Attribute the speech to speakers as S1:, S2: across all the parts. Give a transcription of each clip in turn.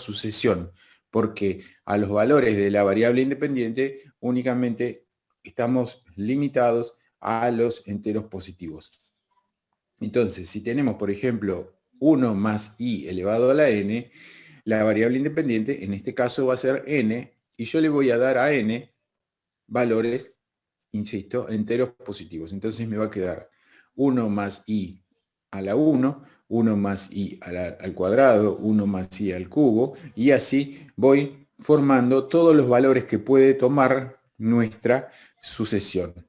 S1: sucesión, porque a los valores de la variable independiente únicamente estamos limitados a los enteros positivos. Entonces, si tenemos, por ejemplo, 1 más i elevado a la n, la variable independiente en este caso va a ser n, y yo le voy a dar a n valores, insisto, enteros positivos. Entonces me va a quedar 1 más i a la 1, 1 más i al cuadrado, 1 más i al cubo, y así voy formando todos los valores que puede tomar nuestra sucesión.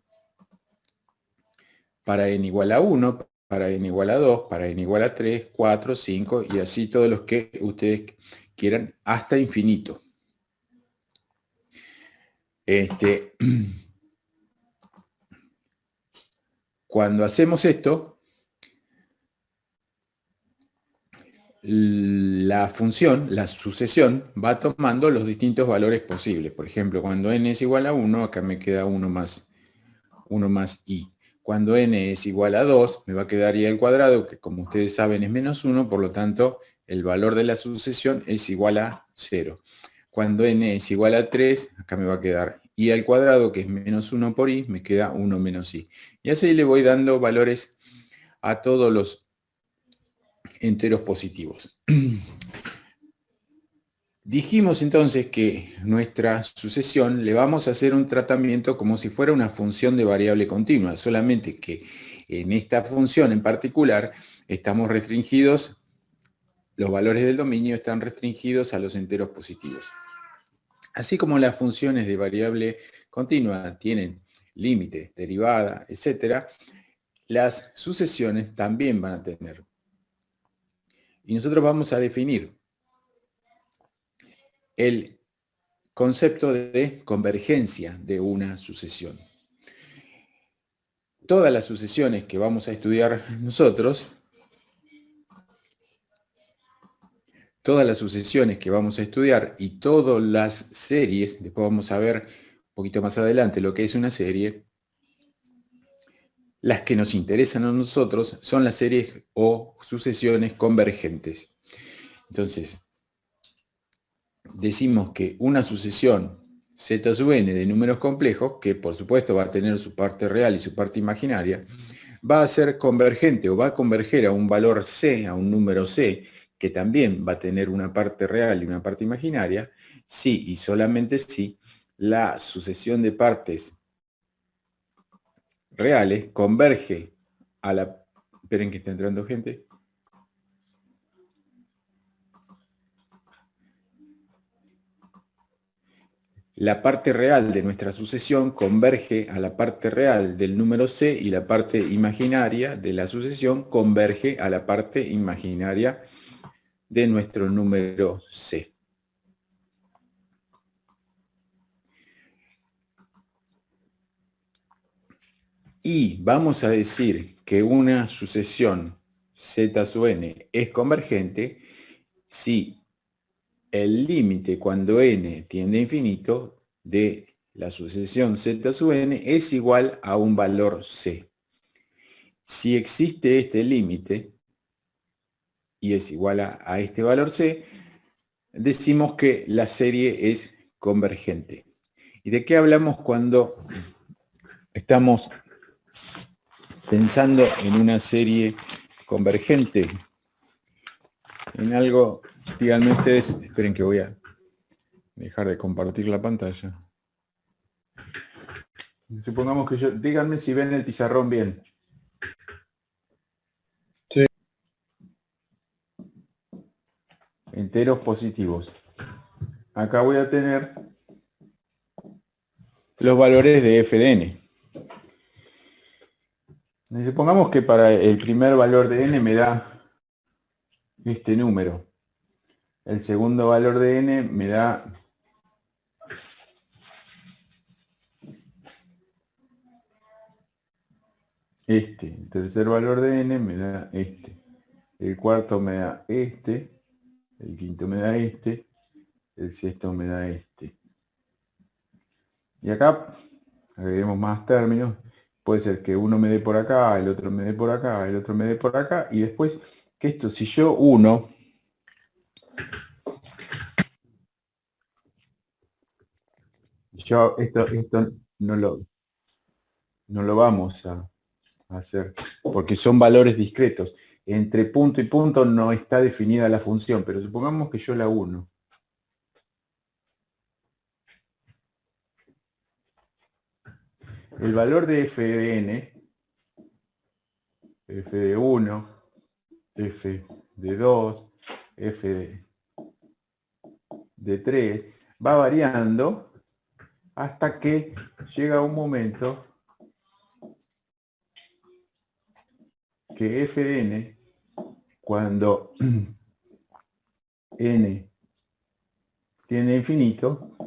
S1: Para n igual a 1, para n igual a 2, para n igual a 3, 4, 5, y así todos los que ustedes quieran, hasta infinito. Cuando hacemos esto, la función, la sucesión, va tomando los distintos valores posibles. Por ejemplo, cuando n es igual a 1, acá me queda 1 más i. Cuando n es igual a 2, me va a quedar i al cuadrado, que como ustedes saben es menos 1, por lo tanto, el valor de la sucesión es igual a 0. Cuando n es igual a 3, acá me va a quedar i al cuadrado, que es menos 1 por i, me queda 1 menos i. Y así le voy dando valores a todos los enteros positivos. Dijimos entonces que nuestra sucesión le vamos a hacer un tratamiento como si fuera una función de variable continua, solamente que en esta función en particular estamos restringidos, los valores del dominio están restringidos a los enteros positivos. Así como las funciones de variable continua tienen límite, derivada, etc., las sucesiones también van a tener. Y nosotros vamos a definir el concepto de convergencia de una sucesión. Todas las sucesiones que vamos a estudiar nosotros, y todas las series, después vamos a ver un poquito más adelante lo que es una serie, las que nos interesan a nosotros son las series o sucesiones convergentes. Entonces, decimos que una sucesión z sub n de números complejos, que por supuesto va a tener su parte real y su parte imaginaria, va a ser convergente o va a converger a un valor c, a un número c, que también va a tener una parte real y una parte imaginaria, si y solamente si la sucesión de partes reales converge a la... Esperen que está entrando gente. La parte real de nuestra sucesión converge a la parte real del número c y la parte imaginaria de la sucesión converge a la parte imaginaria de nuestro número c. Y vamos a decir que una sucesión z sub n es convergente si el límite cuando n tiende a infinito de la sucesión z sub n es igual a un valor c. Si existe este límite y es igual a este valor c, decimos que la serie es convergente. ¿Y de qué hablamos cuando estamos pensando en una serie convergente? En algo, díganme ustedes, esperen que voy a dejar de compartir la pantalla. Supongamos que díganme si ven el pizarrón bien.
S2: Sí.
S1: Enteros positivos. Acá voy a tener los valores de f de n. Y supongamos que para el primer valor de n me da este número. El segundo valor de n me da este. El tercer valor de n me da este. El cuarto me da este. El quinto me da este. El sexto me da este. Y acá agreguemos más términos. Puede ser que uno me dé por acá, el otro me dé por acá, el otro me dé por acá. Y después que esto, si yo uno Esto no lo vamos a hacer, porque son valores discretos. Entre punto y punto no está definida la función, pero supongamos que yo la uno. El valor de f de n, f de 1, f de 2, f de 3, va variando hasta que llega un momento que f de n, cuando n tiene infinito,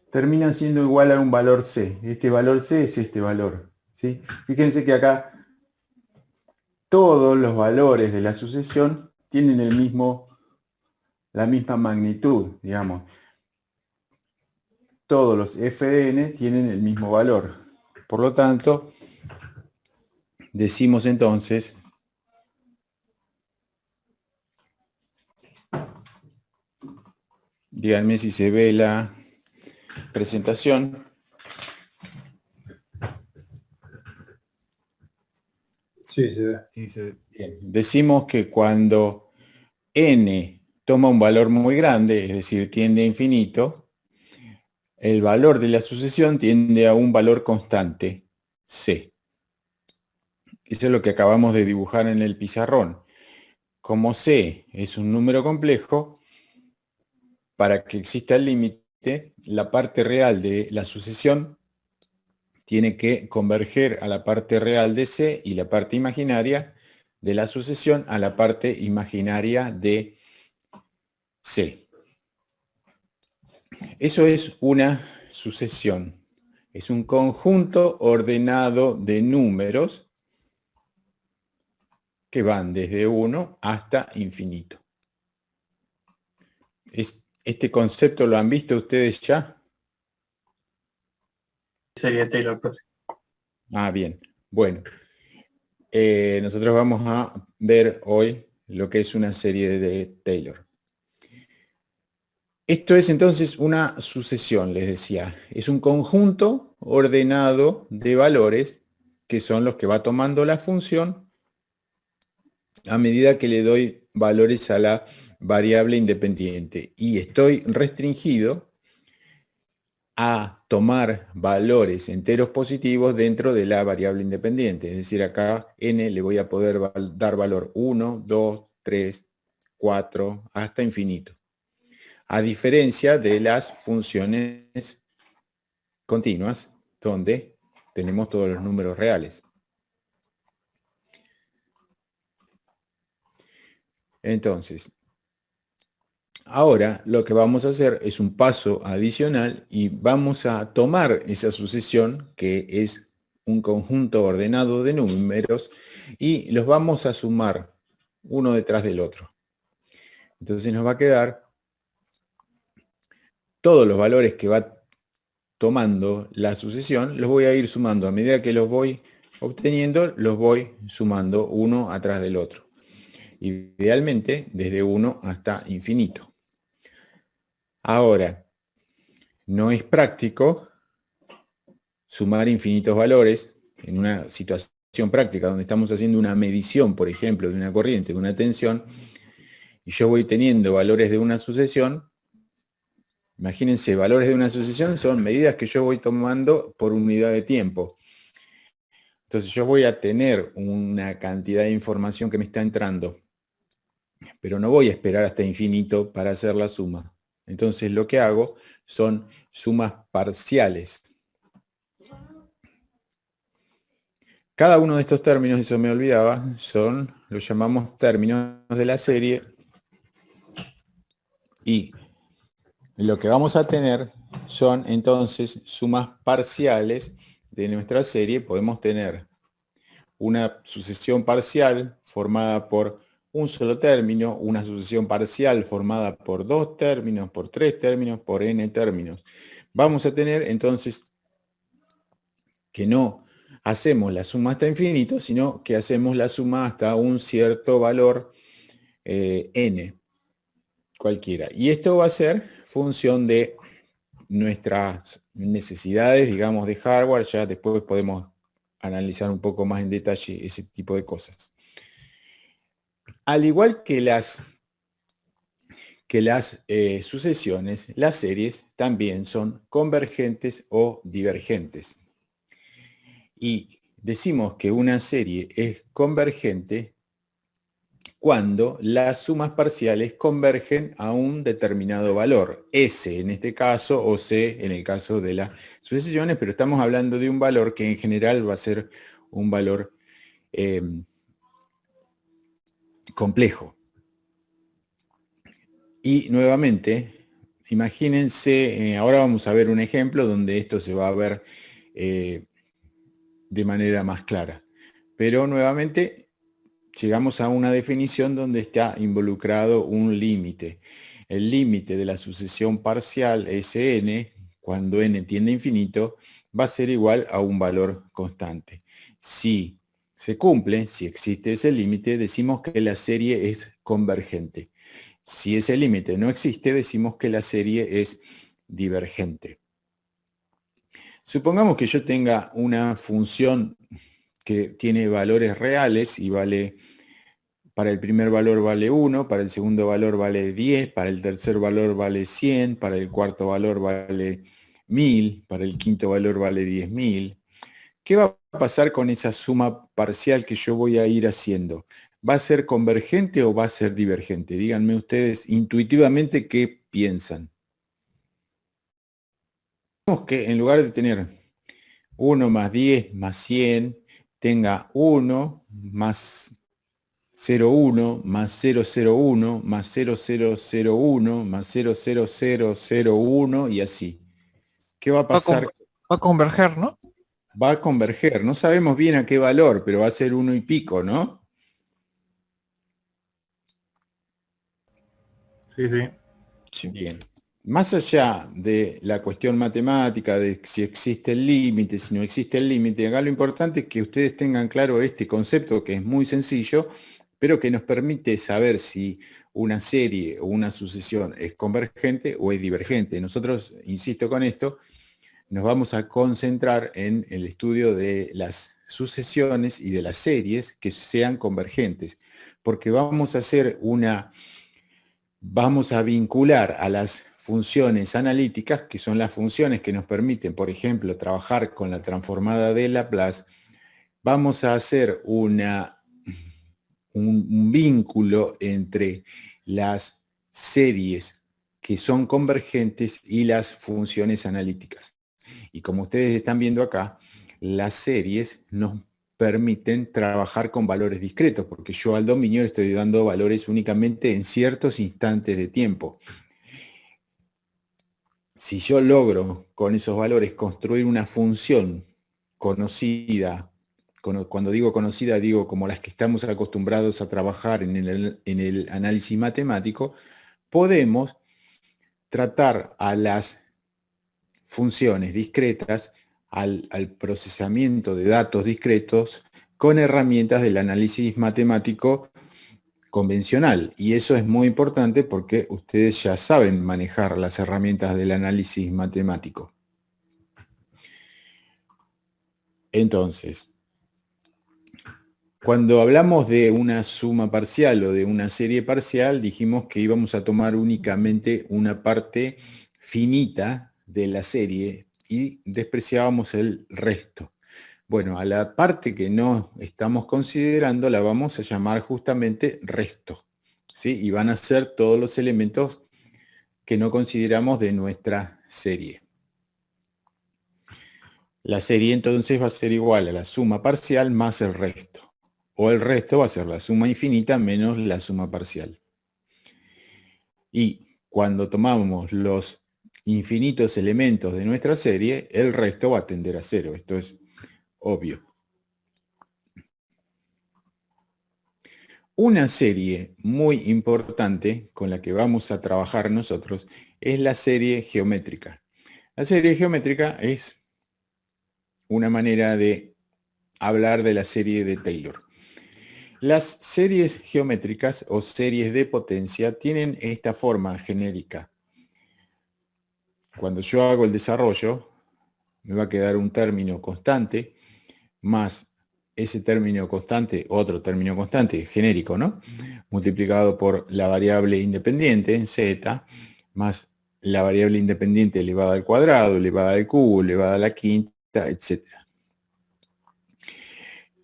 S1: termina siendo igual a un valor c. Este valor c es este valor, ¿sí? Fíjense que acá todos los valores de la sucesión tienen la misma magnitud, digamos. Todos los f de n tienen el mismo valor. Por lo tanto, decimos entonces, díganme si se ve la presentación.
S2: Sí, se ve.
S1: Sí, se ve. Bien. Decimos que cuando n toma un valor muy grande, es decir, tiende a infinito, el valor de la sucesión tiende a un valor constante, c. Eso es lo que acabamos de dibujar en el pizarrón. Como c es un número complejo, para que exista el límite, la parte real de la sucesión tiene que converger a la parte real de c y la parte imaginaria de la sucesión a la parte imaginaria de c. Eso es una sucesión. Es un conjunto ordenado de números que van desde 1 hasta infinito. ¿Este concepto lo han visto ustedes ya?
S2: Sería Taylor, profe.
S1: Ah, bien. Bueno, nosotros vamos a ver hoy lo que es una serie de Taylor. Esto es entonces una sucesión, les decía. Es un conjunto ordenado de valores que son los que va tomando la función a medida que le doy valores a la variable independiente. Y estoy restringido a tomar valores enteros positivos dentro de la variable independiente. Es decir, acá n le voy a poder dar valor 1, 2, 3, 4, hasta infinito. A diferencia de las funciones continuas, donde tenemos todos los números reales. Entonces, ahora lo que vamos a hacer es un paso adicional y vamos a tomar esa sucesión, que es un conjunto ordenado de números, y los vamos a sumar uno detrás del otro. Entonces nos va a quedar todos los valores que va tomando la sucesión, los voy a ir sumando. A medida que los voy obteniendo, los voy sumando uno atrás del otro. Idealmente desde 1 hasta infinito. Ahora, no es práctico sumar infinitos valores en una situación práctica donde estamos haciendo una medición, por ejemplo, de una corriente, de una tensión, y yo voy teniendo valores de una sucesión. Imagínense, valores de una sucesión son medidas que yo voy tomando por unidad de tiempo. Entonces yo voy a tener una cantidad de información que me está entrando, pero no voy a esperar hasta infinito para hacer la suma. Entonces lo que hago son sumas parciales. Cada uno de estos términos, eso me olvidaba, los llamamos términos de la serie, y lo que vamos a tener son entonces sumas parciales de nuestra serie. Podemos tener una sucesión parcial formada por un solo término, una sucesión parcial formada por 2 términos, por 3 términos, por n términos. Vamos a tener entonces que no hacemos la suma hasta infinito, sino que hacemos la suma hasta un cierto valor n, cualquiera. Y esto va a ser función de nuestras necesidades, digamos, de hardware, ya después podemos analizar un poco más en detalle ese tipo de cosas. Al igual que las sucesiones, las series también son convergentes o divergentes. Y decimos que una serie es convergente cuando las sumas parciales convergen a un determinado valor, S en este caso o C en el caso de las sucesiones, pero estamos hablando de un valor que en general va a ser un valor complejo. Y nuevamente, imagínense, ahora vamos a ver un ejemplo donde esto se va a ver de manera más clara. Pero nuevamente llegamos a una definición donde está involucrado un límite. El límite de la sucesión parcial Sn, cuando n tiende a infinito, va a ser igual a un valor constante. Si se cumple, si existe ese límite, decimos que la serie es convergente. Si ese límite no existe, decimos que la serie es divergente. Supongamos que yo tenga una función que tiene valores reales y vale, para el primer valor vale 1, para el segundo valor vale 10, para el tercer valor vale 100, para el cuarto valor vale 1000, para el quinto valor vale 10.000. ¿Qué va a pasar con esa suma parcial que yo voy a ir haciendo? ¿Va a ser convergente o va a ser divergente? Díganme ustedes intuitivamente qué piensan. Digamos que en lugar de tener 1 más 10 más 100, tenga 1 más 0,1 más 0,01 más 0,001 más 0,0001 y así. ¿Qué va a pasar?
S3: Va a converger, ¿no?
S1: Va a converger. No sabemos bien a qué valor, pero va a ser 1 y pico, ¿no?
S2: Sí, sí.
S3: Sí.
S1: Bien. Más allá de la cuestión matemática, de si existe el límite, si no existe el límite, acá lo importante es que ustedes tengan claro este concepto que es muy sencillo, pero que nos permite saber si una serie o una sucesión es convergente o es divergente. Nosotros, insisto con esto, nos vamos a concentrar en el estudio de las sucesiones y de las series que sean convergentes, porque vamos a vincular a las funciones analíticas, que son las funciones que nos permiten, por ejemplo, trabajar con la transformada de Laplace, vamos a hacer un vínculo entre las series que son convergentes y las funciones analíticas. Y como ustedes están viendo acá, las series nos permiten trabajar con valores discretos, porque yo al dominio le estoy dando valores únicamente en ciertos instantes de tiempo. Si yo logro con esos valores construir una función conocida, cuando digo conocida digo como las que estamos acostumbrados a trabajar en el análisis matemático, podemos tratar a las funciones discretas, al procesamiento de datos discretos con herramientas del análisis matemático convencional. Y eso es muy importante porque ustedes ya saben manejar las herramientas del análisis matemático. Entonces, cuando hablamos de una suma parcial o de una serie parcial, dijimos que íbamos a tomar únicamente una parte finita de la serie y despreciábamos el resto. Bueno, a la parte que no estamos considerando la vamos a llamar justamente resto, ¿sí? Y van a ser todos los elementos que no consideramos de nuestra serie. La serie entonces va a ser igual a la suma parcial más el resto. O el resto va a ser la suma infinita menos la suma parcial. Y cuando tomamos los infinitos elementos de nuestra serie, el resto va a tender a cero. Esto es obvio. Una serie muy importante con la que vamos a trabajar nosotros es la serie geométrica. La serie geométrica es una manera de hablar de la serie de Taylor. Las series geométricas o series de potencia tienen esta forma genérica. cuando yo hago el desarrollo, me va a quedar un término constante, más ese término constante, otro término constante, genérico, ¿no? Multiplicado por la variable independiente, z, más la variable independiente elevada al cuadrado, elevada al cubo, elevada a la quinta, etc.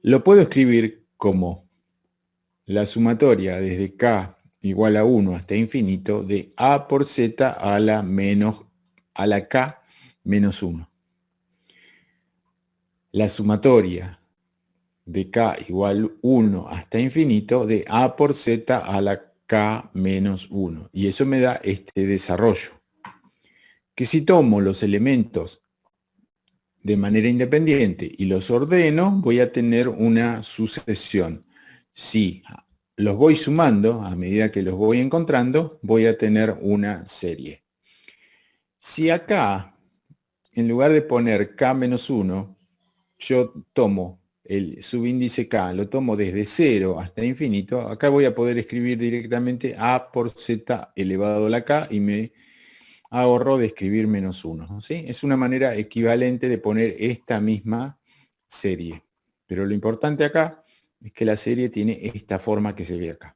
S1: Lo puedo escribir como la sumatoria desde k igual a 1 hasta infinito de a por z a la k menos 1. La sumatoria de k igual 1 hasta infinito de a por z a la k menos 1. Y eso me da este desarrollo. Que si tomo los elementos de manera independiente y los ordeno, voy a tener una sucesión. Si los voy sumando a medida que los voy encontrando, voy a tener una serie. Si acá, en lugar de poner k menos 1, yo tomo el subíndice k, lo tomo desde 0 hasta infinito, acá voy a poder escribir directamente a por z elevado a la k y me ahorro de escribir menos 1. ¿Sí? Es una manera equivalente de poner esta misma serie. Pero lo importante acá es que la serie tiene esta forma que se ve acá.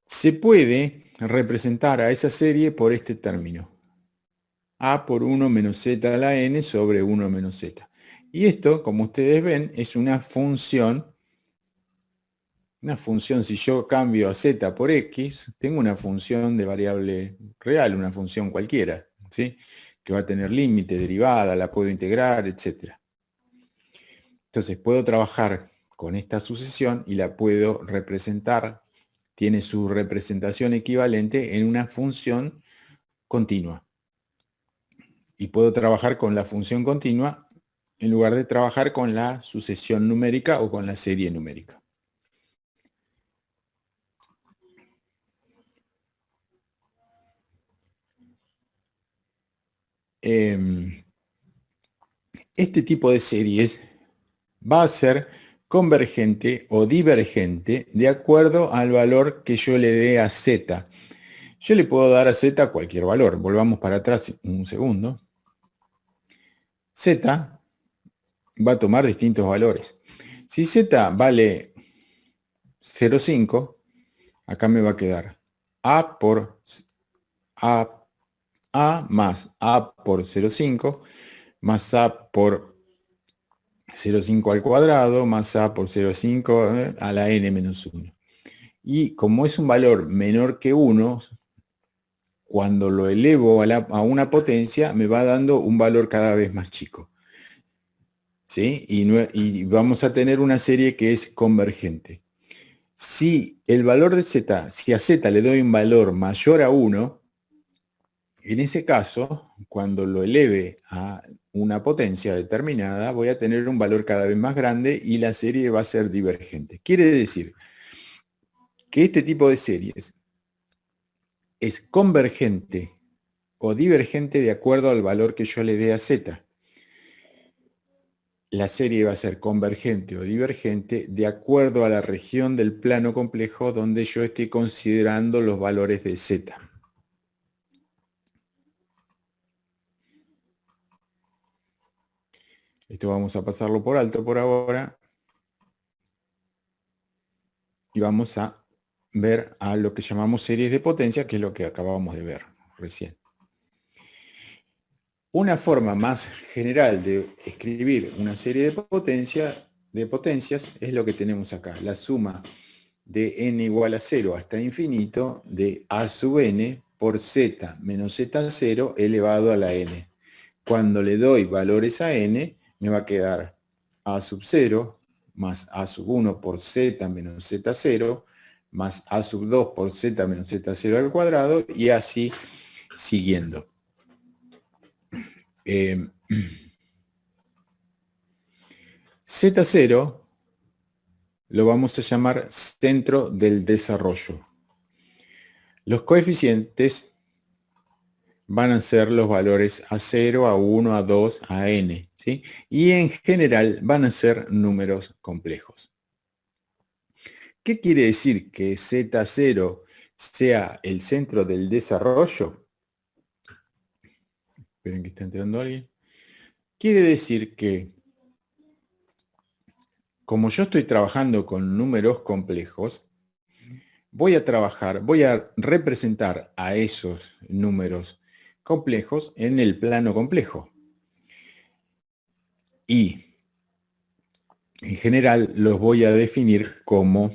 S1: Se puede representar a esa serie por este término. A por 1 menos z a la n sobre 1 menos z. Y esto, como ustedes ven, es una función. Una función, si yo cambio a z por x, tengo una función de variable real, una función cualquiera, ¿sí? Que va a tener límite, derivada, la puedo integrar, etc. Entonces puedo trabajar con esta sucesión y la puedo representar, tiene su representación equivalente en una función continua. Y puedo trabajar con la función continua en lugar de trabajar con la sucesión numérica o con la serie numérica. Este tipo de series va a ser convergente o divergente de acuerdo al valor que yo le dé a z. Yo le puedo dar a z cualquier valor. Volvamos para atrás un segundo. Z va a tomar distintos valores. Si z vale 0,5, acá me va a quedar a por a más a por 0,5 más a por 0,5 al cuadrado más a por 0,5 a la n menos 1. Y como es un valor menor que 1, cuando lo elevo a una potencia, me va dando un valor cada vez más chico. ¿Sí? Y vamos a tener una serie que es convergente. Si el valor de z, si a z le doy un valor mayor a 1, en ese caso, cuando lo eleve a una potencia determinada, voy a tener un valor cada vez más grande y la serie va a ser divergente. Quiere decir que este tipo de series es convergente o divergente de acuerdo al valor que yo le dé a z. La serie va a ser convergente o divergente de acuerdo a la región del plano complejo donde yo esté considerando los valores de z. Esto vamos a pasarlo por alto por ahora. Y vamos a ver a lo que llamamos series de potencia, que es lo que acabamos de ver recién. Una forma más general de escribir una serie de potencias es lo que tenemos acá. La suma de n igual a 0 hasta infinito de a sub n por z menos z0 elevado a la n. Cuando le doy valores a n, me va a quedar a sub 0 más a sub 1 por z menos z0 más a sub 2 por z menos z0 al cuadrado y así siguiendo. Z0 lo vamos a llamar centro del desarrollo. Los coeficientes van a ser los valores a 0, a 1, a 2, a n, ¿sí? Y en general van a ser números complejos. ¿Qué quiere decir que Z0 sea el centro del desarrollo, esperen que está entrando alguien, quiere decir que como yo estoy trabajando con números complejos, voy a representar a esos números complejos en el plano complejo. Y en general los voy a definir como,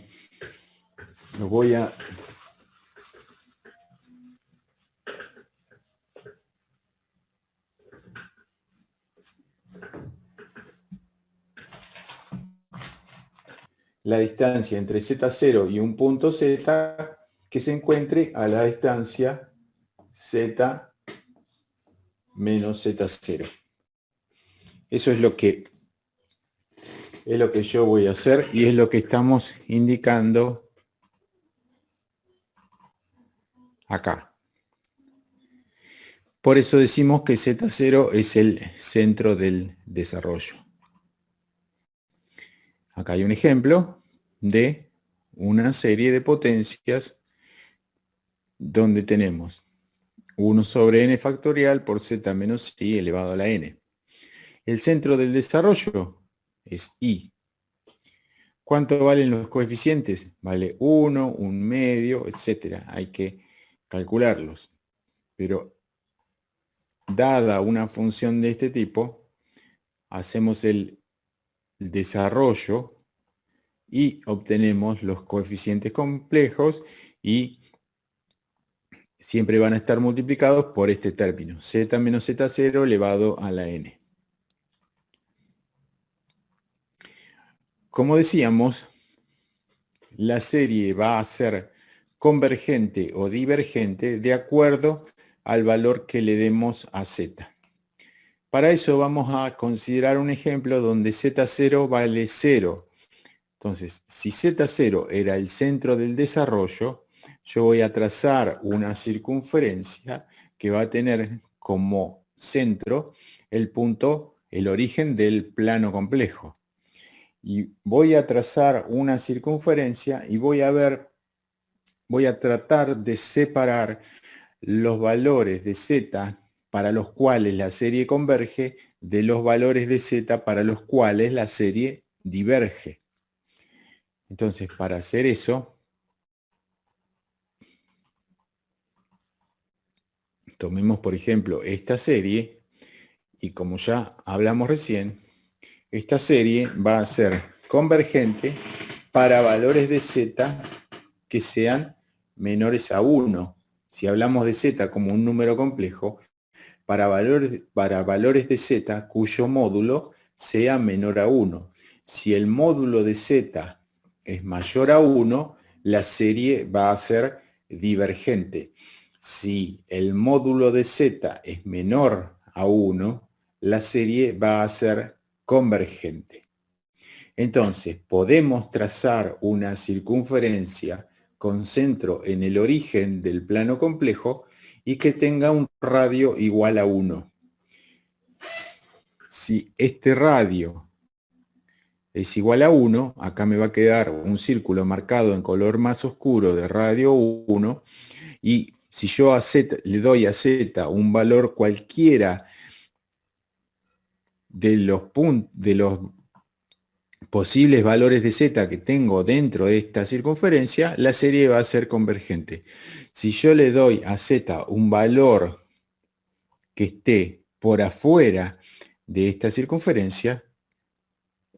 S1: la distancia entre z0 y un punto z que se encuentre a la distancia z menos z0. Eso es lo que yo voy a hacer y es lo que estamos indicando acá. Por eso decimos que z0 es el centro del desarrollo. Acá hay un ejemplo de una serie de potencias donde tenemos 1 sobre n factorial por z menos i elevado a la n. El centro del desarrollo es i. ¿Cuánto valen los coeficientes? Vale 1, 1 medio, etc. Hay que calcularlos. Pero dada una función de este tipo, hacemos el desarrollo y obtenemos los coeficientes complejos y siempre van a estar multiplicados por este término, z menos z0 elevado a la n. Como decíamos, la serie va a ser convergente o divergente de acuerdo al valor que le demos a z. Para eso vamos a considerar un ejemplo donde z0 vale 0. Entonces, si z0 era el centro del desarrollo, yo voy a trazar una circunferencia que va a tener como centro el punto, el origen del plano complejo. Y voy a trazar una circunferencia y voy a tratar de separar los valores de z para los cuales la serie converge de los valores de z para los cuales la serie diverge. Entonces, para hacer eso, tomemos por ejemplo esta serie y como ya hablamos recién, esta serie va a ser convergente para valores de z que sean menores a 1. Si hablamos de z como un número complejo, para valores de z cuyo módulo sea menor a 1. Si el módulo de z es mayor a 1, la serie va a ser divergente. Si el módulo de z es menor a 1, la serie va a ser convergente. Entonces, podemos trazar una circunferencia con centro en el origen del plano complejo y que tenga un radio igual a 1. Si este radio es igual a 1, acá me va a quedar un círculo marcado en color más oscuro de radio 1, y si yo a z, le doy a z un valor cualquiera de los posibles valores de z que tengo dentro de esta circunferencia, la serie va a ser convergente. Si yo le doy a z un valor que esté por afuera de esta circunferencia,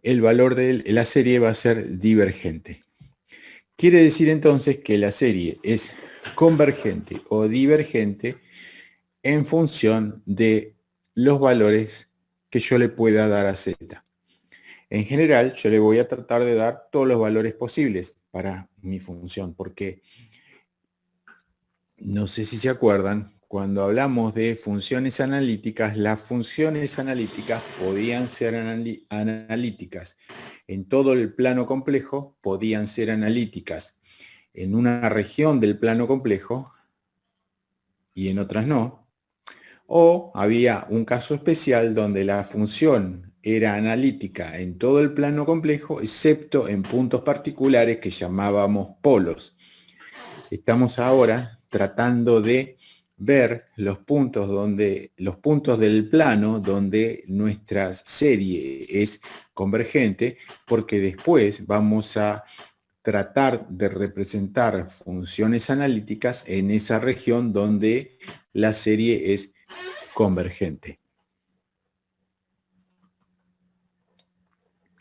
S1: el valor de la serie va a ser divergente. Quiere decir entonces que la serie es convergente o divergente en función de los valores que yo le pueda dar a z. En general, yo le voy a tratar de dar todos los valores posibles para mi función, porque no sé si se acuerdan, cuando hablamos de funciones analíticas, las funciones analíticas podían ser analíticas en todo el plano complejo, podían ser analíticas en una región del plano complejo y en otras no. O había un caso especial donde la función era analítica en todo el plano complejo, excepto en puntos particulares que llamábamos polos. estamos ahora tratando de ver los puntos del plano donde nuestra serie es convergente, porque después vamos a tratar de representar funciones analíticas en esa región donde la serie es convergente.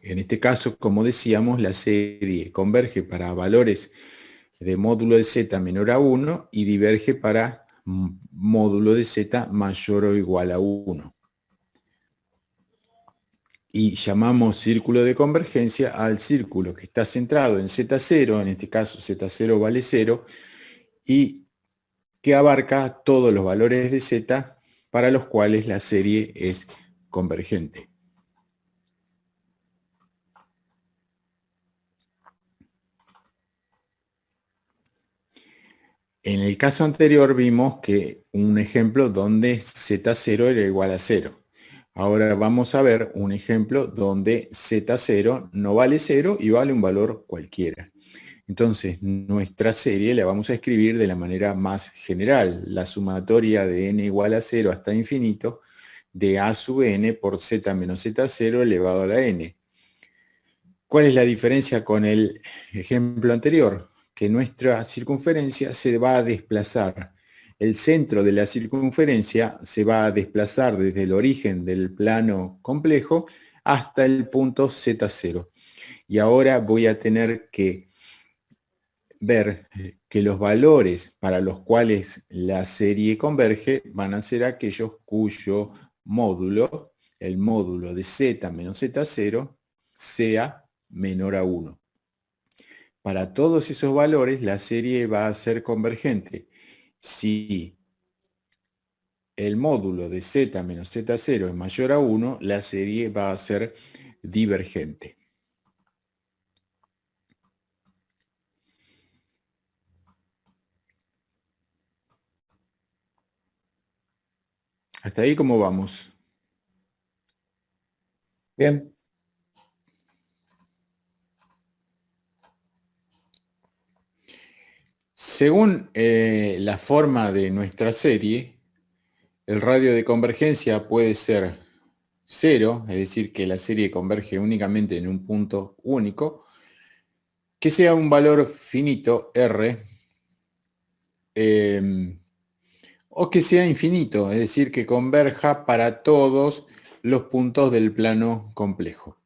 S1: En este caso, como decíamos, la serie converge para valores de módulo de z menor a 1 y diverge para módulo de z mayor o igual a 1. Y llamamos círculo de convergencia al círculo que está centrado en z0, en este caso z0 vale 0, y que abarca todos los valores de z para los cuales la serie es convergente. En el caso anterior vimos que un ejemplo donde z0 era igual a 0. Ahora vamos a ver un ejemplo donde z0 no vale 0 y vale un valor cualquiera. Entonces, nuestra serie la vamos a escribir de la manera más general, la sumatoria de n igual a 0 hasta infinito de a sub n por z menos z0 elevado a la n. ¿Cuál es la diferencia con el ejemplo anterior? Que nuestra circunferencia se va a desplazar. El centro de la circunferencia se va a desplazar desde el origen del plano complejo hasta el punto z0. Y ahora voy a tener que ver que los valores para los cuales la serie converge van a ser aquellos cuyo módulo, el módulo de z menos z0, sea menor a 1. Para todos esos valores la serie va a ser convergente. Si el módulo de z menos z0 es mayor a 1, la serie va a ser divergente. ¿Hasta ahí cómo vamos?
S2: Bien.
S1: Según la forma de nuestra serie, el radio de convergencia puede ser 0, es decir, que la serie converge únicamente en un punto único, que sea un valor finito, r, o que sea infinito, es decir, que converja para todos los puntos del plano complejo.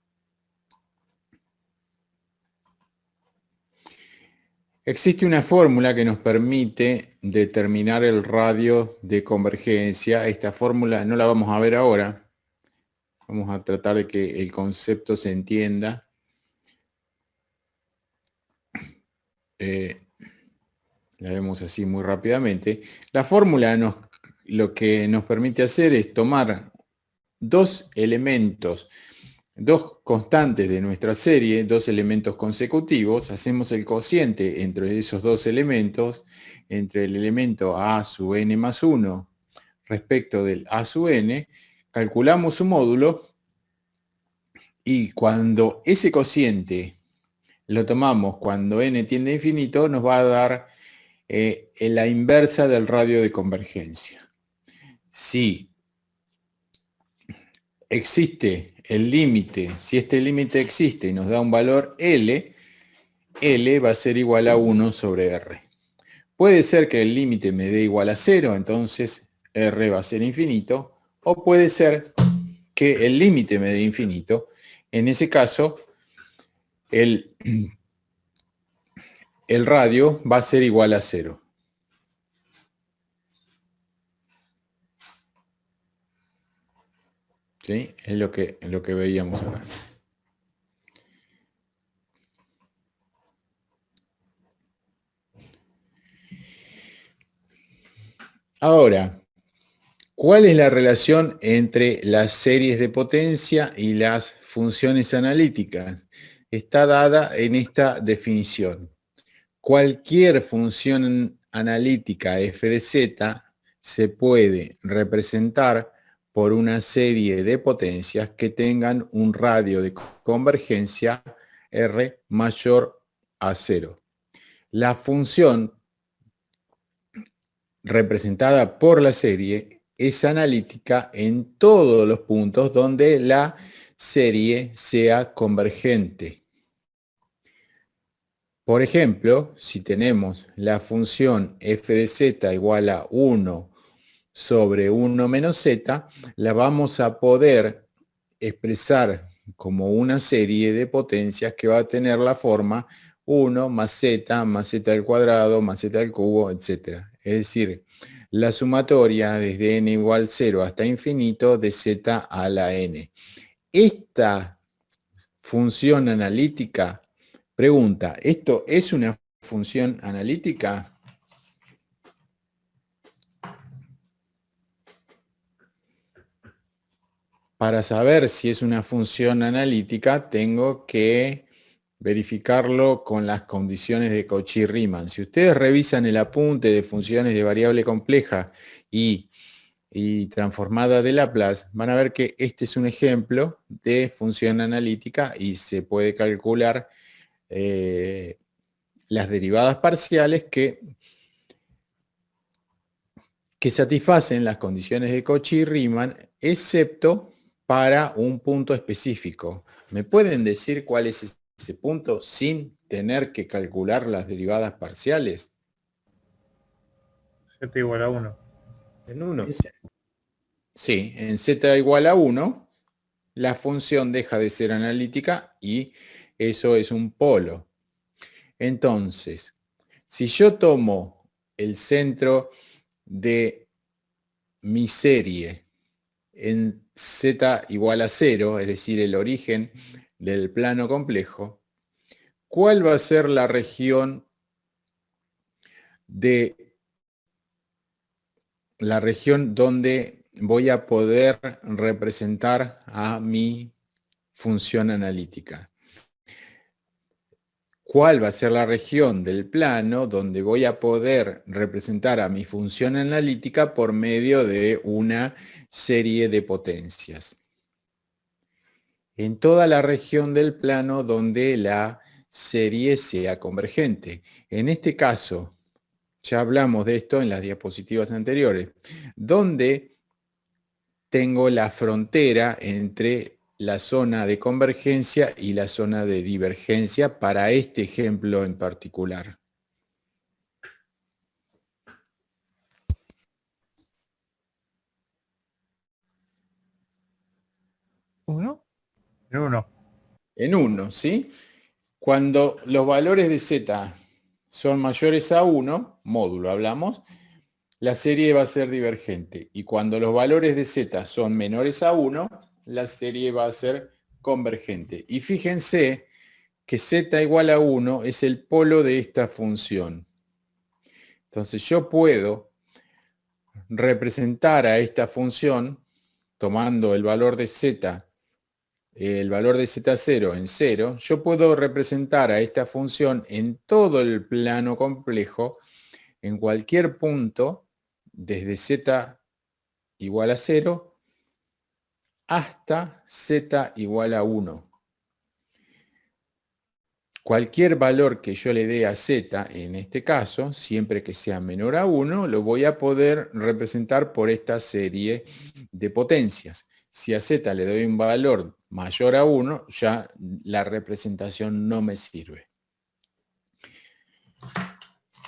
S1: Existe una fórmula que nos permite determinar el radio de convergencia. Esta fórmula no la vamos a ver ahora. Vamos a tratar de que el concepto se entienda. La vemos así muy rápidamente. La fórmula lo que nos permite hacer es tomar dos elementos, dos constantes de nuestra serie, dos elementos consecutivos, hacemos el cociente entre esos dos elementos, entre el elemento a sub n más 1 respecto del a sub n, calculamos su módulo y cuando ese cociente lo tomamos cuando n tiende a infinito, nos va a dar la inversa del radio de convergencia. Si existe el límite, si este límite existe y nos da un valor L, L va a ser igual a 1 sobre R. Puede ser que el límite me dé igual a 0, entonces R va a ser infinito, o puede ser que el límite me dé infinito. En ese caso, el radio va a ser igual a 0. ¿Sí? Es lo que veíamos acá. Ahora, ¿cuál es la relación entre las series de potencia y las funciones analíticas? Está dada en esta definición. Cualquier función analítica f de z se puede representar por una serie de potencias que tengan un radio de convergencia R mayor a 0. La función representada por la serie es analítica en todos los puntos donde la serie sea convergente. Por ejemplo, si tenemos la función f de z igual a 1 sobre 1 menos z, la vamos a poder expresar como una serie de potencias que va a tener la forma 1 más z al cuadrado más z al cubo, etc. Es decir, la sumatoria desde n igual 0 hasta infinito de z a la n. Esta función analítica, pregunta, ¿esto es una función analítica? Para saber si es una función analítica, tengo que verificarlo con las condiciones de Cauchy-Riemann. Si ustedes revisan el apunte de funciones de variable compleja y transformada de Laplace, van a ver que este es un ejemplo de función analítica y se puede calcular las derivadas parciales que satisfacen las condiciones de Cauchy-Riemann, excepto para un punto específico. ¿Me pueden decir cuál es ese punto sin tener que calcular las derivadas parciales?
S2: Z igual a 1.
S1: En 1. Sí, en z igual a 1, la función deja de ser analítica y eso es un polo. Entonces, si yo tomo el centro de mi serie en z igual a 0, es decir, el origen del plano complejo, ¿cuál va a ser la región donde voy a poder representar a mi función analítica? ¿Cuál va a ser la región del plano donde voy a poder representar a mi función analítica por medio de una serie de potencias? En toda la región del plano donde la serie sea convergente. En este caso, ya hablamos de esto en las diapositivas anteriores, donde tengo la frontera entre la zona de convergencia y la zona de divergencia para este ejemplo en particular.
S3: ¿Uno?
S2: En 1.
S1: En 1, ¿sí? Cuando los valores de z son mayores a 1, módulo hablamos, la serie va a ser divergente. Y cuando los valores de z son menores a 1, la serie va a ser convergente. Y fíjense que z igual a 1 es el polo de esta función. Entonces yo puedo representar a esta función tomando el valor de z, el valor de z0 en 0, yo puedo representar a esta función en todo el plano complejo, en cualquier punto, desde z igual a 0 hasta z igual a 1. Cualquier valor que yo le dé a z, en este caso, siempre que sea menor a 1, lo voy a poder representar por esta serie de potencias. Si a z le doy un valor mayor a 1, ya la representación no me sirve.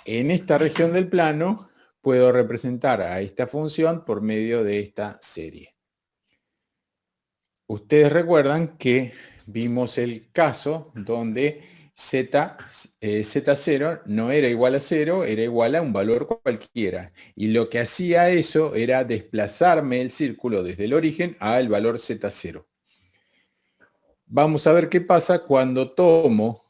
S1: En esta región del plano puedo representar a esta función por medio de esta serie. Ustedes recuerdan que vimos el caso donde z0 no era igual a 0, era igual a un valor cualquiera. Y lo que hacía eso era desplazarme el círculo desde el origen al valor z0. Vamos a ver qué pasa cuando tomo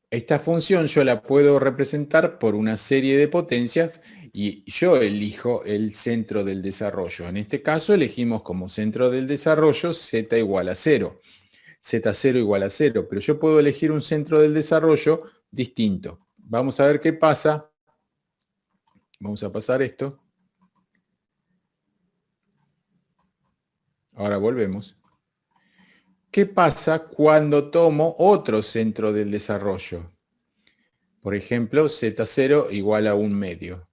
S1: esta función. Yo la puedo representar por una serie de potencias y yo elijo el centro del desarrollo. En este caso elegimos como centro del desarrollo z igual a 0. Z0 igual a 0, pero yo puedo elegir un centro del desarrollo distinto. Vamos a ver qué pasa. Vamos a pasar esto. Ahora volvemos. ¿Qué pasa cuando tomo otro centro del desarrollo? Por ejemplo, Z0 igual a 1 medio.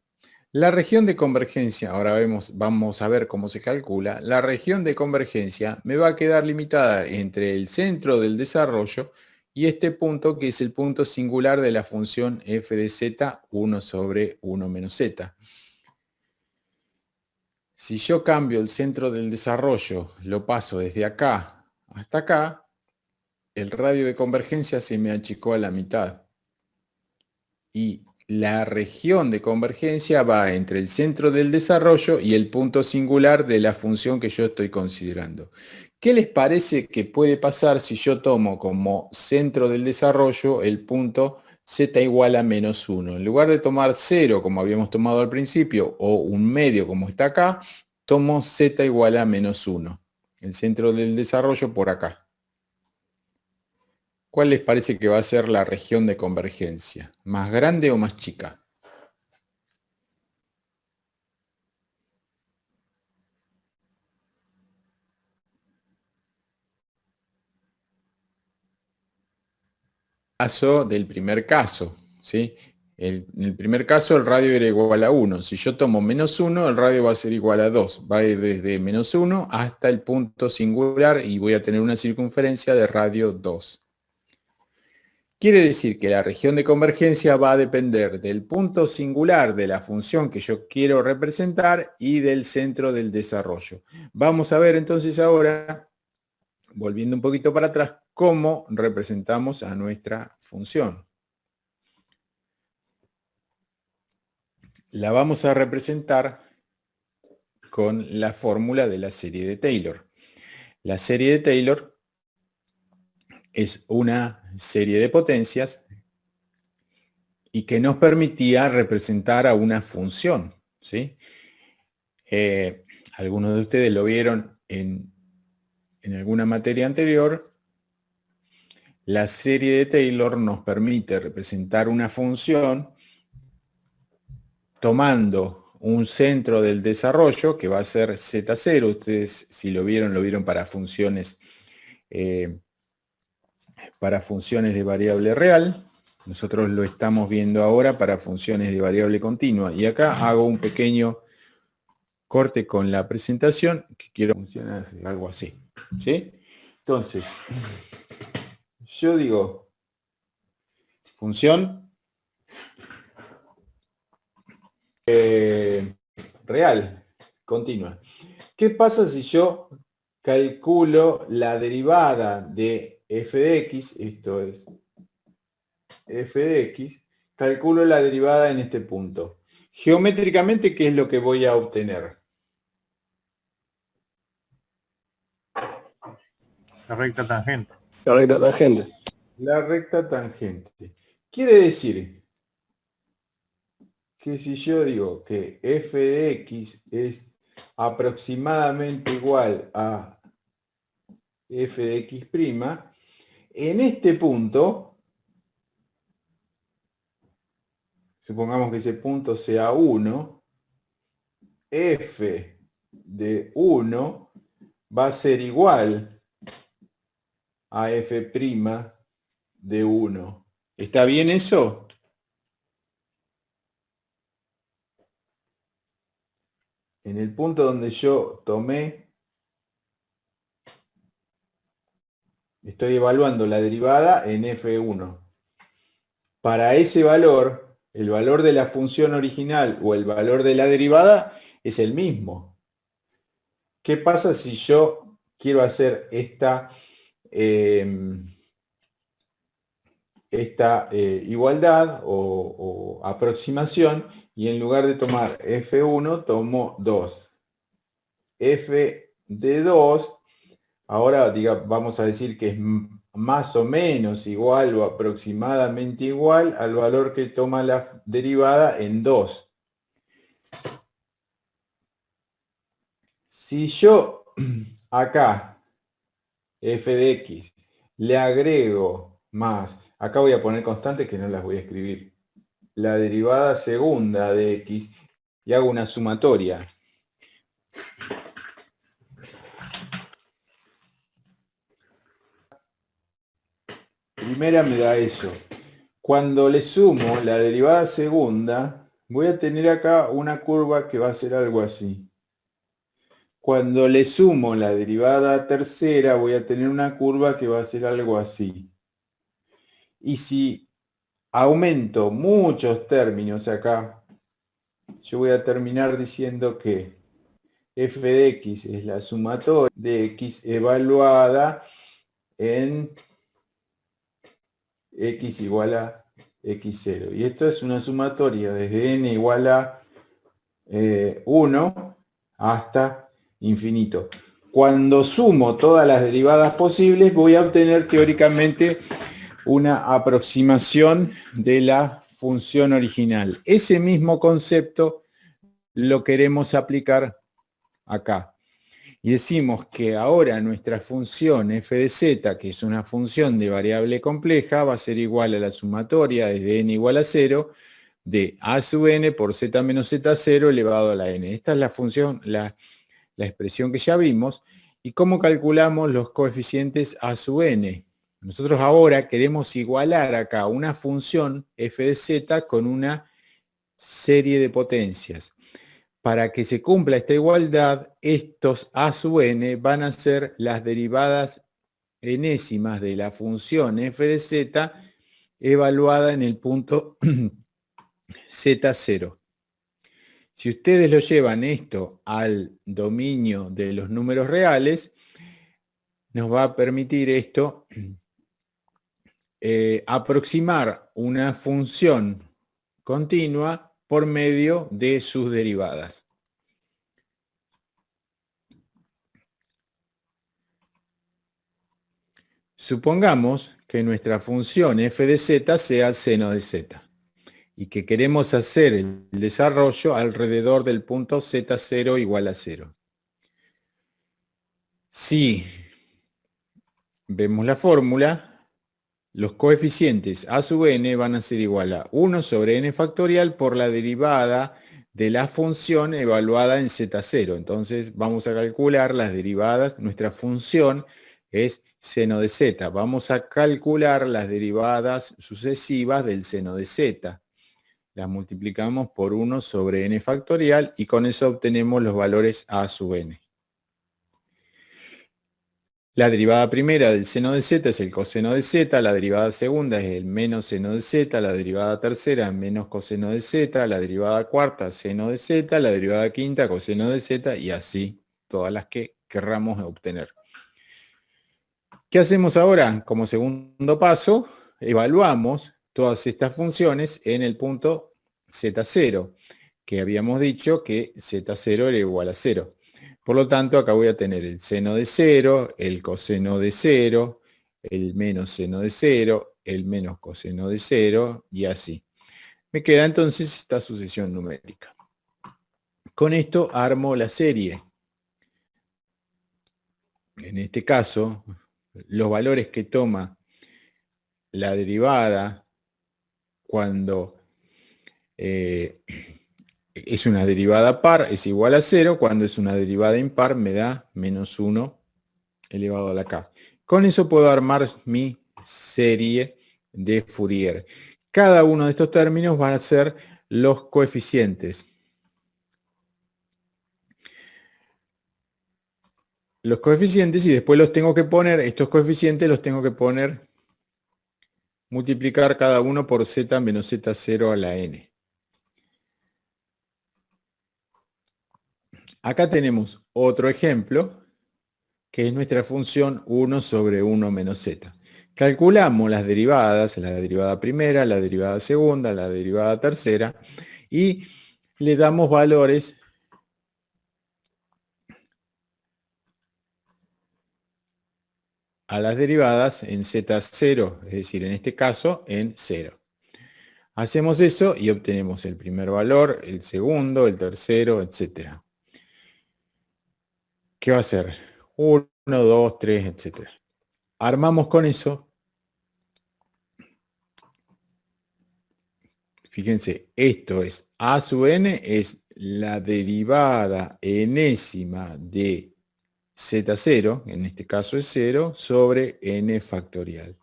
S1: La región de convergencia, ahora vamos a ver cómo se calcula, la región de convergencia me va a quedar limitada entre el centro del desarrollo y este punto que es el punto singular de la función f de z 1 sobre 1 menos z. Si yo cambio el centro del desarrollo, lo paso desde acá hasta acá, el radio de convergencia se me achicó a la mitad. Y la región de convergencia va entre el centro del desarrollo y el punto singular de la función que yo estoy considerando. ¿Qué les parece que puede pasar si yo tomo como centro del desarrollo el punto z igual a menos 1? En lugar de tomar 0 como habíamos tomado al principio o un medio como está acá, tomo z igual a menos 1. El centro del desarrollo por acá. ¿Cuál les parece que va a ser la región de convergencia? ¿Más grande o más chica? Caso del primer caso, ¿sí? En el primer caso el radio era igual a 1. Si yo tomo menos 1, el radio va a ser igual a 2. Va a ir desde menos 1 hasta el punto singular y voy a tener una circunferencia de radio 2. Quiere decir que la región de convergencia va a depender del punto singular de la función que yo quiero representar y del centro del desarrollo. Vamos a ver entonces ahora, volviendo un poquito para atrás, cómo representamos a nuestra función. La vamos a representar con la fórmula de la serie de Taylor. La serie de Taylor es una serie de potencias y que nos permitía representar a una función, ¿sí? Algunos de ustedes lo vieron en alguna materia anterior. La serie de Taylor nos permite representar una función tomando un centro del desarrollo que va a ser Z0. Ustedes, si lo vieron para funciones de variable real. Nosotros lo estamos viendo ahora para funciones de variable continua. Y acá hago un pequeño corte con la presentación que quiero funcionar algo así. ¿Sí? Entonces, yo digo función real, continua. ¿Qué pasa si yo calculo la derivada de f de x? Esto es f de x. Calculo la derivada en este punto. Geométricamente, ¿qué es lo que voy a obtener?
S2: La recta tangente.
S4: La recta tangente.
S1: La recta tangente. Quiere decir que si yo digo que f de x es aproximadamente igual a f de x', en este punto, supongamos que ese punto sea 1, f de 1 va a ser igual a f' de 1. ¿Está bien eso? En el punto donde yo tomé, estoy evaluando la derivada en f1. Para ese valor, el valor de la función original o el valor de la derivada es el mismo. ¿Qué pasa si yo quiero hacer esta igualdad o aproximación y en lugar de tomar f1 tomo 2? F de 2, ahora vamos a decir que es más o menos igual o aproximadamente igual al valor que toma la derivada en 2. Si yo acá, f de x, le agrego más, acá voy a poner constantes que no las voy a escribir, la derivada segunda de x y hago una sumatoria. Primera me da eso. Cuando le sumo la derivada segunda, voy a tener acá una curva que va a ser algo así. Cuando le sumo la derivada tercera, voy a tener una curva que va a ser algo así. Y si aumento muchos términos acá, yo voy a terminar diciendo que f de x es la sumatoria de x evaluada en x igual a x0. Y esto es una sumatoria desde n igual a 1 hasta infinito. Cuando sumo todas las derivadas posibles, voy a obtener teóricamente una aproximación de la función original. Ese mismo concepto lo queremos aplicar acá. Y decimos que ahora nuestra función f de z, que es una función de variable compleja, va a ser igual a la sumatoria desde n igual a 0 de a sub n por z menos z0 elevado a la n. Esta es la función, la expresión que ya vimos. ¿Y cómo calculamos los coeficientes a sub n? Nosotros ahora queremos igualar acá una función f de z con una serie de potencias. Para que se cumpla esta igualdad, estos a sub n van a ser las derivadas enésimas de la función f de z evaluada en el punto z0. Si ustedes lo llevan esto al dominio de los números reales, nos va a permitir esto aproximar una función continua por medio de sus derivadas. Supongamos que nuestra función f de z sea seno de z y que queremos hacer el desarrollo alrededor del punto z0 igual a 0. Si vemos la fórmula, los coeficientes a sub n van a ser igual a 1 sobre n factorial por la derivada de la función evaluada en z0. Entonces vamos a calcular las derivadas. Nuestra función es seno de z. Vamos a calcular las derivadas sucesivas del seno de z. Las multiplicamos por 1 sobre n factorial y con eso obtenemos los valores a sub n. La derivada primera del seno de z es el coseno de z, la derivada segunda es el menos seno de z, la derivada tercera menos coseno de z, la derivada cuarta seno de z, la derivada quinta coseno de z y así todas las que querramos obtener. ¿Qué hacemos ahora? Como segundo paso, evaluamos todas estas funciones en el punto z0, que habíamos dicho que z0 era igual a 0. Por lo tanto, acá voy a tener el seno de 0, el coseno de 0, el menos seno de 0, el menos coseno de 0 y así. Me queda entonces esta sucesión numérica. Con esto armo la serie. En este caso, los valores que toma la derivada cuando es una derivada par es igual a 0, cuando es una derivada impar me da menos 1 elevado a la k. Con eso puedo armar mi serie de Fourier. Cada uno de estos términos van a ser los coeficientes. Los coeficientes y después los tengo que poner, estos coeficientes los tengo que poner, multiplicar cada uno por z menos z0 a la n. Acá tenemos otro ejemplo, que es nuestra función 1 sobre 1 menos z. Calculamos las derivadas, la derivada primera, la derivada segunda, la derivada tercera, y le damos valores a las derivadas en z0, es decir, en este caso en 0. Hacemos eso y obtenemos el primer valor, el segundo, el tercero, etc. ¿Qué va a ser? 1, 2, 3, etc. Armamos con eso. Fíjense, esto es a sub n, es la derivada enésima de z0, en este caso es 0, sobre n factorial.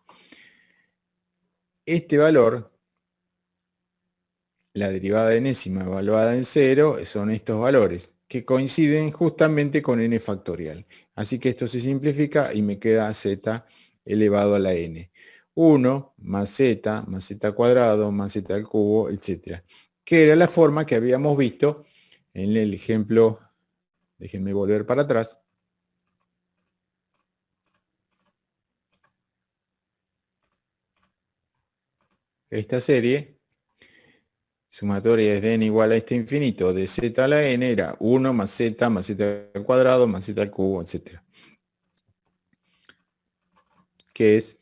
S1: Este valor la derivada enésima evaluada en 0 son estos valores, que coinciden justamente con n factorial. Así que esto se simplifica y me queda z elevado a la n. 1 más z cuadrado más z al cubo, etc. Que era la forma que habíamos visto en el ejemplo. Déjenme volver para atrás. Esta serie, sumatoria es de n igual a este infinito, de z a la n era 1 más z al cuadrado más z al cubo, etc. Que es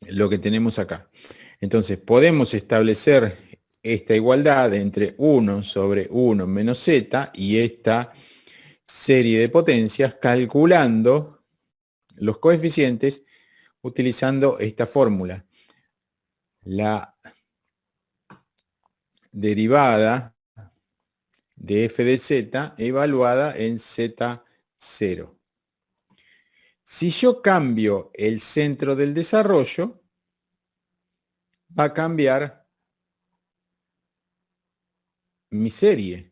S1: lo que tenemos acá. Entonces, podemos establecer esta igualdad entre 1 sobre 1 menos z y esta serie de potencias calculando los coeficientes utilizando esta fórmula. La derivada de f de z evaluada en z0. Si yo cambio el centro del desarrollo, va a cambiar mi serie.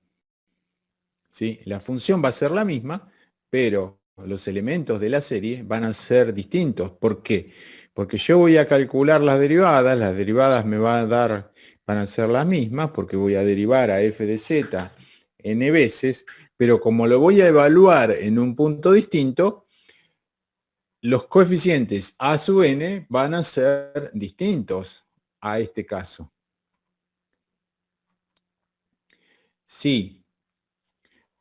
S1: ¿Sí? La función va a ser la misma, pero los elementos de la serie van a ser distintos. ¿Por qué? Porque yo voy a calcular las derivadas me van a ser las mismas, porque voy a derivar a f de z n veces, pero como lo voy a evaluar en un punto distinto, los coeficientes a sub n van a ser distintos a este caso. Si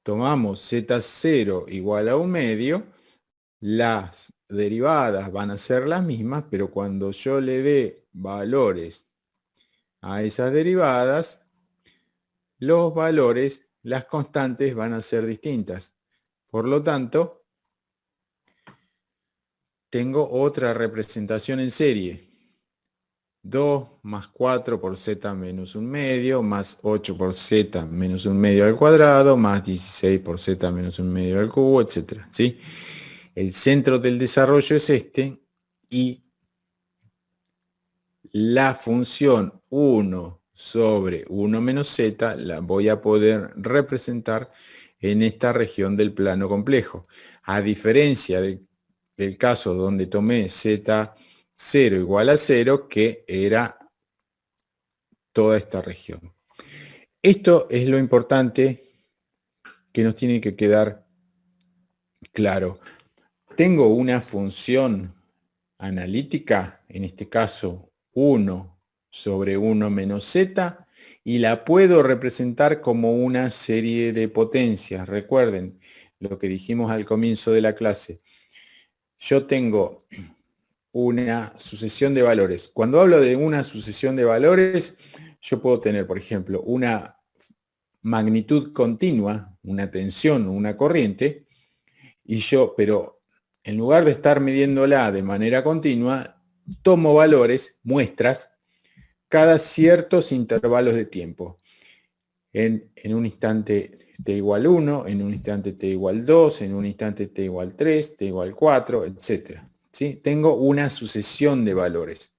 S1: tomamos z0 igual a 1 medio, las derivadas van a ser las mismas, pero cuando yo le dé valores a esas derivadas, los valores, las constantes van a ser distintas. Por lo tanto, tengo otra representación en serie. 2 más 4 por z menos 1 medio, más 8 por z menos 1 medio al cuadrado, más 16 por z menos 1 medio al cubo, etc. ¿Sí? El centro del desarrollo es este y la función 1 sobre 1 menos z la voy a poder representar en esta región del plano complejo. A diferencia del caso donde tomé z0 igual a 0, que era toda esta región. Esto es lo importante que nos tiene que quedar claro. Tengo una función analítica, en este caso 1 sobre 1 menos z, y la puedo representar como una serie de potencias. Recuerden lo que dijimos al comienzo de la clase. Yo tengo una sucesión de valores. Cuando hablo de una sucesión de valores, yo puedo tener, por ejemplo, una magnitud continua, una tensión o una corriente, pero en lugar de estar midiéndola de manera continua, tomo valores, muestras, cada ciertos intervalos de tiempo. En un instante t igual 1, en un instante t igual 2, en un instante t igual 3, t igual 4, etc. ¿Sí? Tengo una sucesión de valores.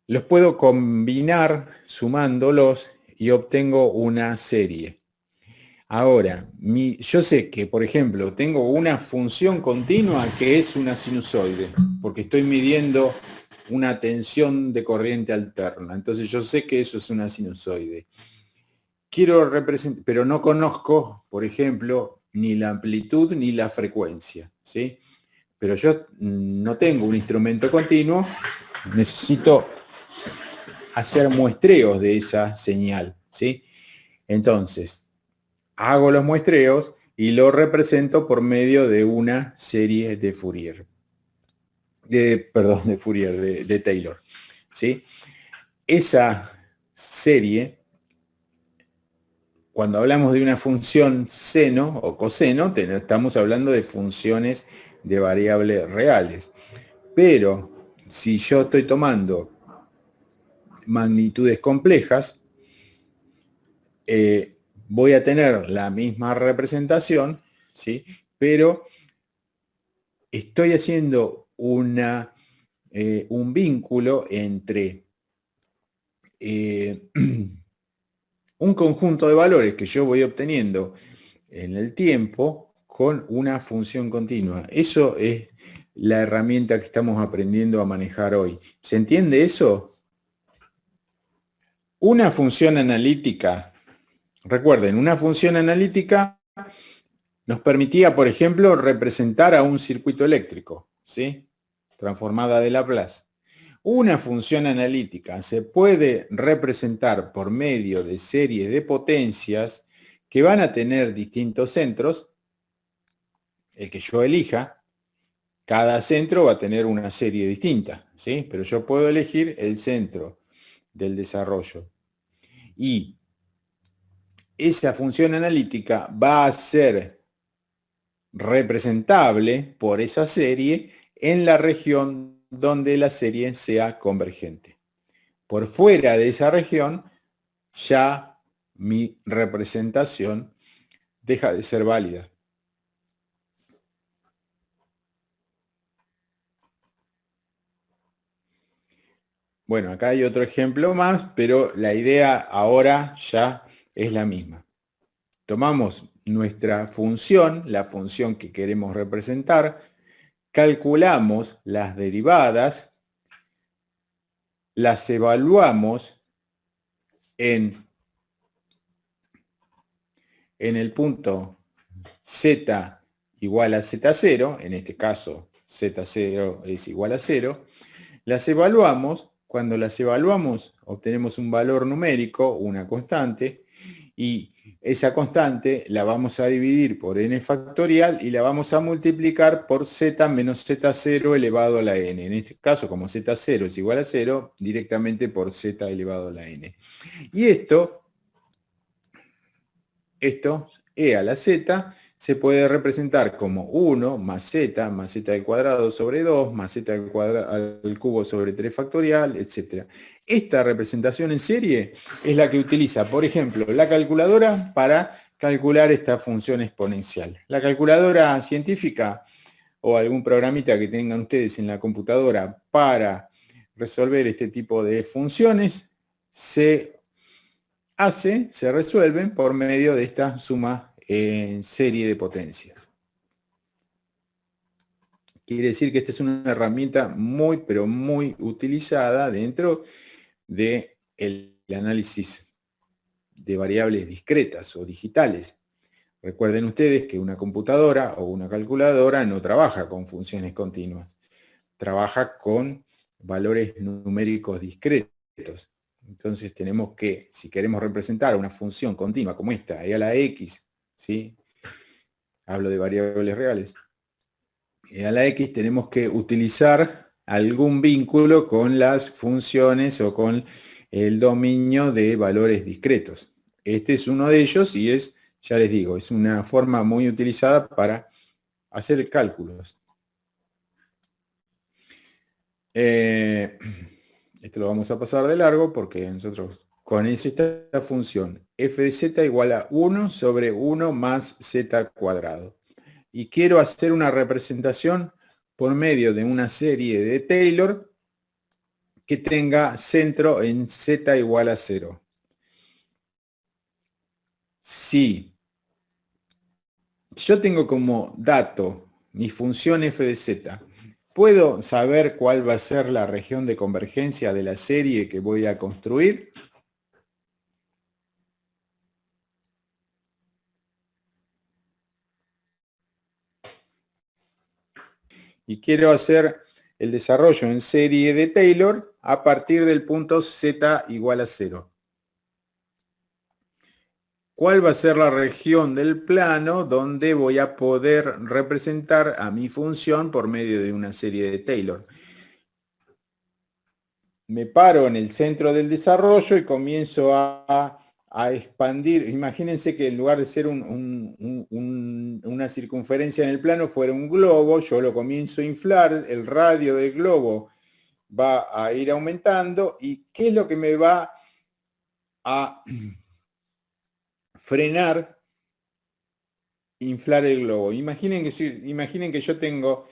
S1: Los puedo combinar sumándolos y obtengo una serie. Ahora, yo sé que, por ejemplo, tengo una función continua que es una sinusoide, porque estoy midiendo una tensión de corriente alterna. Entonces yo sé que eso es una sinusoide. Quiero representar, pero no conozco, por ejemplo, ni la amplitud ni la frecuencia, ¿sí? Pero yo no tengo un instrumento continuo, necesito hacer muestreos de esa señal, ¿sí? Entonces, hago los muestreos y lo represento por medio de una serie de Fourier. De Taylor. ¿Sí? Esa serie, cuando hablamos de una función seno o coseno, estamos hablando de funciones de variables reales. Pero si yo estoy tomando magnitudes complejas, voy a tener la misma representación, ¿sí? Pero estoy haciendo un vínculo entre un conjunto de valores que yo voy obteniendo en el tiempo con una función continua. Eso es la herramienta que estamos aprendiendo a manejar hoy. ¿Se entiende eso? Una función analítica, recuerden, una función analítica nos permitía, por ejemplo, representar a un circuito eléctrico, ¿sí? Transformada de Laplace. Una función analítica se puede representar por medio de series de potencias que van a tener distintos centros, el que yo elija. Cada centro va a tener una serie distinta, ¿sí? Pero yo puedo elegir el centro del desarrollo. Y esa función analítica va a ser representable por esa serie en la región donde la serie sea convergente. Por fuera de esa región, ya mi representación deja de ser válida. Bueno, acá hay otro ejemplo más, pero la idea ahora ya es la misma. Tomamos nuestra función, la función que queremos representar, calculamos las derivadas, las evaluamos en el punto z igual a z0, en este caso z0 es igual a 0, las evaluamos. Cuando las evaluamos obtenemos un valor numérico, una constante, y esa constante la vamos a dividir por n factorial y la vamos a multiplicar por z menos z0 elevado a la n. En este caso, como z0 es igual a 0, directamente por z elevado a la n. Y esto, e a la z, se puede representar como 1 más z al cuadrado sobre 2 más z al cubo sobre 3 factorial, etc. Esta representación en serie es la que utiliza, por ejemplo, la calculadora para calcular esta función exponencial. La calculadora científica o algún programita que tengan ustedes en la computadora para resolver este tipo de funciones se resuelven por medio de esta suma en serie de potencias. Quiere decir que esta es una herramienta muy, pero muy utilizada dentro del análisis de variables discretas o digitales. Recuerden ustedes que una computadora o una calculadora no trabaja con funciones continuas, trabaja con valores numéricos discretos. Entonces tenemos que, si queremos representar una función continua como esta, e a la x, ¿sí? Hablo de variables reales. E a la x tenemos que utilizar algún vínculo con las funciones o con el dominio de valores discretos. Este es uno de ellos y es, ya les digo, es una forma muy utilizada para hacer cálculos. Esto lo vamos a pasar de largo porque nosotros con esta función f de z igual a 1 sobre 1 más z cuadrado. Y quiero hacer una representación por medio de una serie de Taylor que tenga centro en z igual a 0. Si yo tengo como dato mi función f de z, ¿puedo saber cuál va a ser la región de convergencia de la serie que voy a construir? Y quiero hacer el desarrollo en serie de Taylor a partir del punto z igual a 0. ¿Cuál va a ser la región del plano donde voy a poder representar a mi función por medio de una serie de Taylor? Me paro en el centro del desarrollo y comienzo a expandir. Imagínense que en lugar de ser una circunferencia en el plano fuera un globo, yo lo comienzo a inflar, el radio del globo va a ir aumentando. ¿Y qué es lo que me va a frenar inflar el globo? Imaginen que yo tengo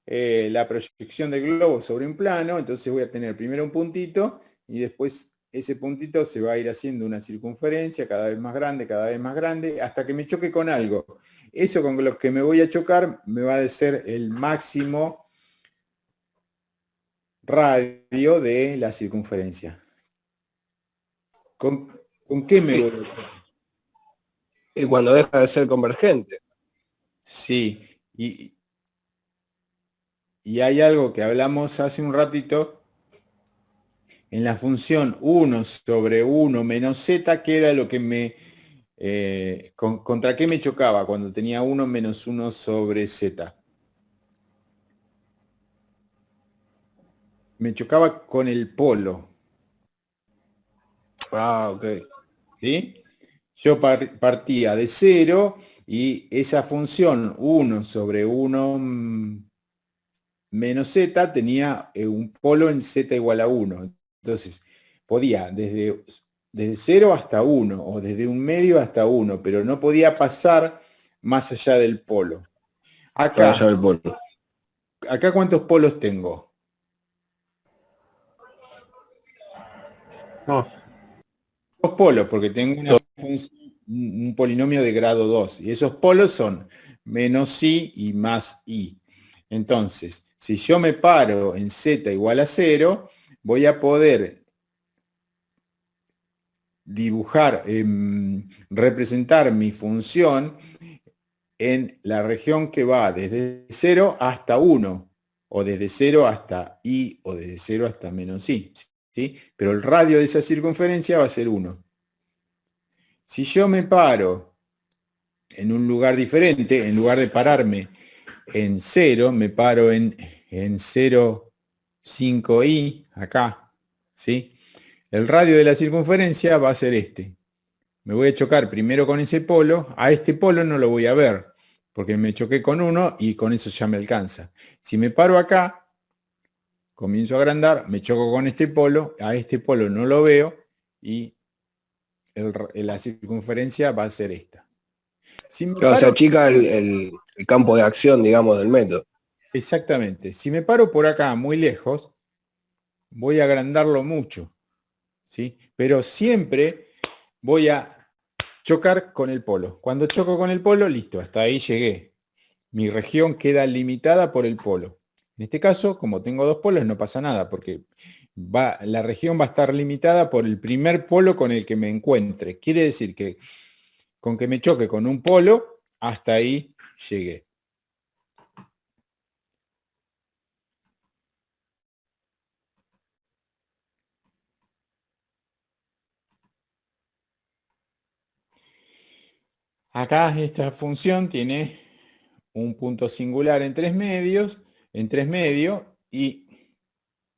S1: la proyección del globo sobre un plano, entonces voy a tener primero un puntito y después ese puntito se va a ir haciendo una circunferencia cada vez más grande, hasta que me choque con algo. Eso con lo que me voy a chocar me va a ser el máximo radio de la circunferencia. ¿Con qué me voy a chocar?
S4: Y cuando deja de ser convergente.
S1: Sí, y hay algo que hablamos hace un ratito, en la función 1 sobre 1 menos z, que era lo que me... ¿contra qué me chocaba cuando tenía 1 menos 1 sobre z? Me chocaba con el polo,
S4: Ah, ok.
S1: ¿sí? Yo partía de 0 y esa función 1 sobre 1 menos z tenía un polo en z igual a 1. Entonces, podía desde 0 hasta 1 o desde un medio hasta 1, pero no podía pasar más allá del polo.
S4: Para allá
S1: Acá,
S4: el polo.
S1: acá ¿cuántos polos tengo?
S2: 2.
S1: Dos polos, porque tengo un polinomio de grado 2. Y esos polos son menos i y más i. Entonces, si yo me paro en z igual a 0, voy a poder dibujar, representar mi función en la región que va desde 0 hasta 1, o desde 0 hasta i, o desde 0 hasta menos i, ¿sí? Pero el radio de esa circunferencia va a ser 1. Si yo me paro en un lugar diferente, en lugar de pararme en 0, me paro en 0,5i, acá, ¿sí? El radio de la circunferencia va a ser este. Me voy a chocar primero con ese polo. A este polo no lo voy a ver, porque me choqué con uno y con eso ya me alcanza. Si me paro acá, comienzo a agrandar, me choco con este polo, a este polo no lo veo y la circunferencia va a ser esta. Si me
S4: Claro, se
S1: paro,
S4: achica el campo de acción, digamos, del método.
S1: exactamente, si me paro por acá muy lejos, voy a agrandarlo mucho, ¿sí? Pero siempre voy a chocar con el polo. Cuando choco con el polo, listo, hasta ahí llegué. Mi región queda limitada por el polo. En este caso, como tengo dos polos, no pasa nada, porque la región va a estar limitada por el primer polo con el que me encuentre. Quiere decir que con que me choque con un polo, hasta ahí llegué. Acá esta función tiene un punto singular en 3 medios, y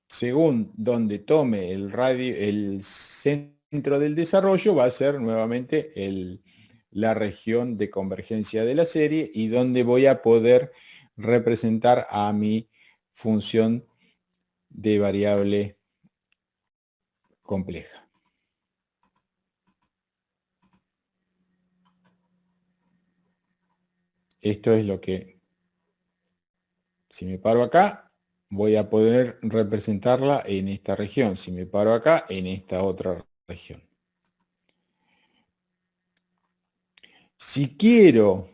S1: según donde tome el centro del desarrollo, va a ser nuevamente la región de convergencia de la serie y donde voy a poder representar a mi función de variable compleja. Esto es lo que, si me paro acá, voy a poder representarla en esta región. Si me paro acá, en esta otra región. Si quiero,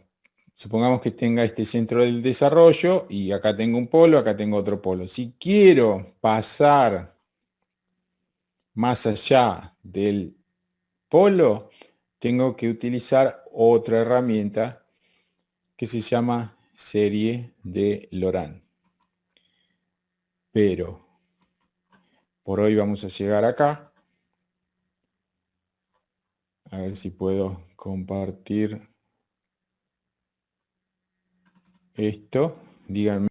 S1: supongamos que tenga este centro del desarrollo y acá tengo un polo, acá tengo otro polo. Si quiero pasar más allá del polo, tengo que utilizar otra herramienta que se llama serie de Laurent. Pero por hoy vamos a llegar acá. A ver si puedo compartir esto. Díganme.